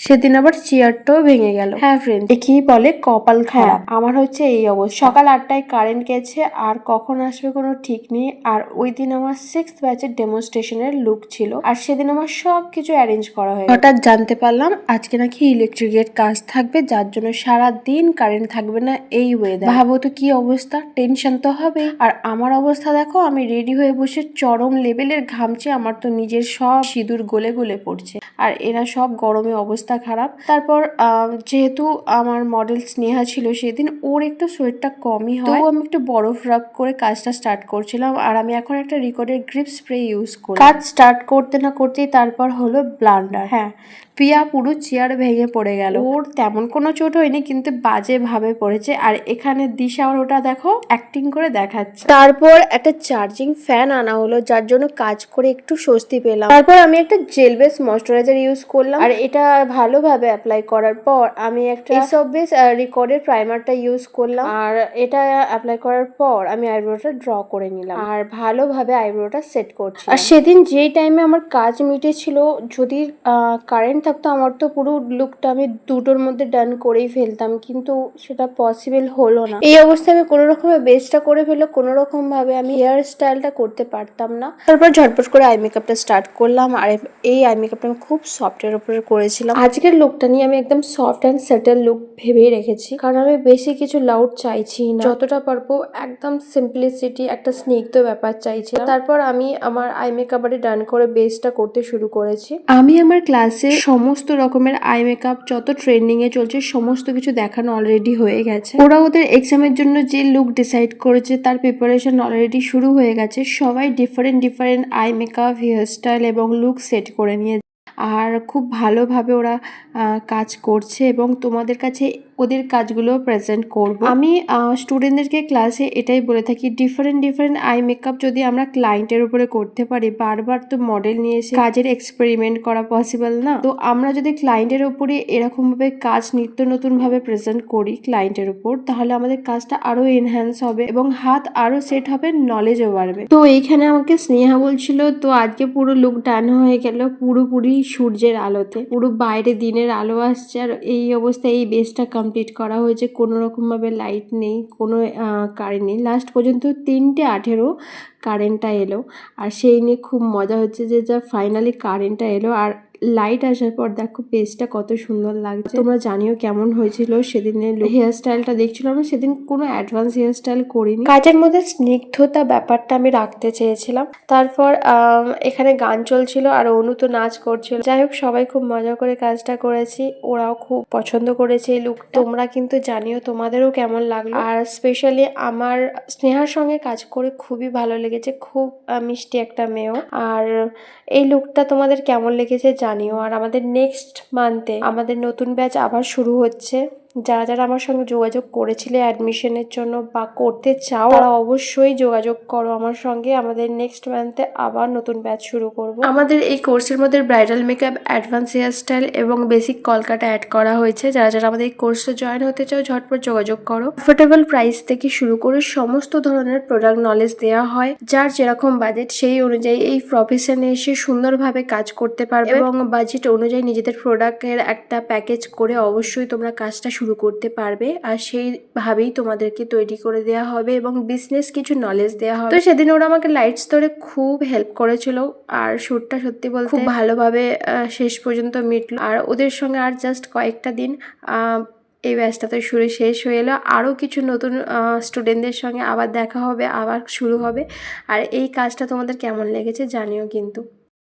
সেদিন আবার চেয়ারটাও ভেঙে গেল। হ্যাঁ ফ্রেন্ড, কি বলে কপাল খারাপ। আমার হচ্ছে এই অবস্থা। সকাল 8টায় কারেন্ট গেছে আর কখন আসবে কোনো ঠিক নেই। আর ওই দিন আমার 6th ব্যাচের ডেমনস্ট্রেশনের লুক ছিল, আর সেদিন আমার সবকিছু অ্যারেঞ্জ করা হয়ে গেল। হঠাৎ জানতে পারলাম আজকে নাকি ইলেকট্রিকের কাজ থাকবে, যার জন্য সারা দিন কারেন্ট থাকবে না। এই ওয়েদার, ভাবো তো কি অবস্থা, টেনশন তো হবে। আর আমার অবস্থা দেখো, আমি রেডি হয়ে বসে চরম লেভেলের ঘামছে, আমার তো নিজের সব সিঁদুর গলে গলে পড়ছে, আর এরা সব গরমে অবস্থা খারাপ। তারপর যেহেতু আমার মডেল স্নেহা ছিল সেদিন, ওর একটু সোয়েটটা কমই হয়, তো আমি একটু বরফ রাব করে কাজটা স্টার্ট করছিলাম। আর আমি এখন একটা রিকর্ডের গ্রিপ স্প্রে ইউজ করি। কাজ স্টার্ট করতে না করতেই তারপর হলো ব্লান্ডার। হ্যাঁ, প্রিয়া পুরো চেয়ার ভেঙে পড়ে গেল। ওর তেমন কোনো চোট হয়নি, কিন্তু বাজে ভাবে পড়েছে। আর এখানে দিশা ওটা দেখো অ্যাক্টিং করে দেখাচ্ছে। তারপর একটা চার্জিং ফ্যান আনা হলো, যার জন্য কাজ করে একটু স্বস্তি পেলাম। তারপর আমি একটা জেল বেস ময়শ্চারাইজার ইউজ করলাম, আর এটা ভালোভাবে অ্যাপ্লাই করার পর আমি একটা এসব বেস রিকর্ডের প্রাইমারটা ইউজ করলাম। আর এটা অ্যাপ্লাই করার পর আমি আইব্রোটা ড্র করে নিলাম, আর ভালোভাবে আইব্রোটা সেট করছি। আর সেদিন যেই টাইমে আমার কাজ মিটেছিল, যদি কারেন্ট থাকতো আমার তো পুরো লুকটা আমি দুটোর মধ্যে ডান করেই ফেলতাম, কিন্তু সেটা পসিবল হলো না। এই অবস্থায় আমি কোনো রকমের বেসটা করে ফেললে কোনো রকম ভাবে আমি হেয়ার স্টাইলটা করতে পারতাম না। তারপর ঝটপট করে আই মেকআপটা স্টার্ট করলাম, আর এই আই মেকআপটা আমি খুব সফটের উপরে করেছিলাম। আজকের লুকটা নিয়ে আমি একদম সফট অ্যান্ড সেটেল লুক ভেবেই রেখেছি, কারণ আমি বেশি কিছু লাউড চাইছি না, যতটা পারবো একদম সিম্পলিসিটি, একটা স্নিগ্ধ ব্যাপার চাইছিলাম। তারপর আমি আমার আই মেকআপে ডান করে বেসটা করতে শুরু করেছি। আমি আমার ক্লাসে সমস্ত রকমের আই মেকআপ যত ট্রেন্ডিং এ চলছে সমস্ত কিছু দেখানো অলরেডি হয়ে গেছে। ওরা ওদের এক্সামের জন্য যে লুক ডিসাইড করেছে তার প্রিপারেশন অলরেডি শুরু হয়ে গেছে। সবাই different different eye makeup, hair style এবং লুক সেট করে নিয়ে, আর খুব ভালোভাবে ওরা কাজ করছে এবং তোমাদের কাছে ওদের কাজগুলো প্রেজেন্ট করব। আমি স্টুডেন্টদেরকে ক্লাসে এটাই বলে থাকি, ডিফারেন্ট ডিফারেন্ট আই মেকআপ যদি আমরা ক্লায়েন্টের উপরে করতে পারি, বারবার তো মডেল নিয়ে এসে কাজের এক্সপেরিমেন্ট করা পসিবল না। তো আমরা যদি ক্লায়েন্টের উপরে এরকম ভাবে কাজ নিত্য নতুন ভাবে প্রেজেন্ট করি ক্লায়েন্টের উপর, তাহলে আমাদের কাজটা আরো এনহ্যান্স হবে এবং হাত আরো সেট হবে, নলেজও বাড়বে। তো এইখানে আমাকে স্নেহা বলছিল, তো আজকে পুরো লুক ডান হয়ে গেল পুরোপুরি সূর্যের আলোতে, পুরো বাইরে দিনের আলো আসছে, আর এই অবস্থায় এই বেসটা কমপ্লিট করা হয়েছে। কোনো রকম ভাবে লাইট নেই, কোনো কারেন্ট নেই। লাস্ট পর্যন্ত 3:18 কারেন্টটা এলো, আর সেই নিয়ে খুব মজা হচ্ছে যে যা ফাইনালি কারেন্টটা এলো। আর লাইট আসার পর দেখো পেজটা কত সুন্দর লাগছে। তোমরা জানিও কেমন হয়েছিল সেদিনের হেয়ার স্টাইলটা। দেখছিলাম আমি সেদিন কোনো অ্যাডভান্স হেয়ার স্টাইল করিনি, কাজের মধ্যে স্নিগ্ধতা ব্যাপারটা আমি রাখতে চেয়েছিলাম। তারপর এখানে গান চলছিল আর অনু তো নাচ করছিল। যাই হোক, সবাই খুব মজা করে কাজটা করেছি, ওরাও খুব পছন্দ করেছে এই লুক। তোমরা কিন্তু জানিও তোমাদেরও কেমন লাগলো। আর স্পেশালি আমার স্নেহার সঙ্গে কাজ করে খুবই ভালো লেগেছে, খুব মিষ্টি একটা মেয়েও। আর এই লুকটা তোমাদের কেমন লেগেছে জানিও। আর আমাদের নেক্সট মান্থে আমাদের নতুন ব্যাচ আবার শুরু হচ্ছে। যারা যারা আমার সঙ্গে যোগাযোগ করেছিলে অ্যাডমিশনের জন্য বা করতে চাও, তারা অবশ্যই যোগাযোগ করো আমার সঙ্গে। আমাদের নেক্সট মান্থে আবার নতুন ব্যাচ শুরু করব। আমাদের এই কোর্সের মধ্যে bridal makeup, advance hair style এবং বেসিক কলকাটা অ্যাড করা হয়েছে। যারা যারা আমাদের এই কোর্সে জয়েন হতে চাও ঝটপট যোগাযোগ করো। অ্যাফোর্ডেবল প্রাইস থেকে শুরু করে সমস্ত ধরনের প্রোডাক্ট নলেজ দেওয়া হয়, যার যেরকম বাজেট সেই অনুযায়ী এই প্রফেশনে এসে সুন্দরভাবে কাজ করতে পারবে এবং বাজেট অনুযায়ী নিজেদের প্রোডাক্টের একটা প্যাকেজ করে অবশ্যই তোমরা কাজটা শুরু করতে পারবে। আর সেইভাবেই তোমাদেরকে তৈরি করে দেওয়া হবে এবং বিজনেস কিছু নলেজ দেওয়া হবে। তো সেদিন ওরা আমাকে লাইটস ধরে খুব হেল্প করেছিল, আর শ্যুটটা সত্যি বলতে খুব ভালোভাবে শেষ পর্যন্ত মিটলো। আর ওদের সঙ্গে আর জাস্ট কয়েকটা দিন এই ব্যাচটা তো শেষ হয়ে এলো। আরও কিছু নতুন স্টুডেন্টদের সঙ্গে আবার দেখা হবে, আবার শুরু হবে। আর এই কাজটা তোমাদের কেমন লেগেছে জানিও কিন্তু।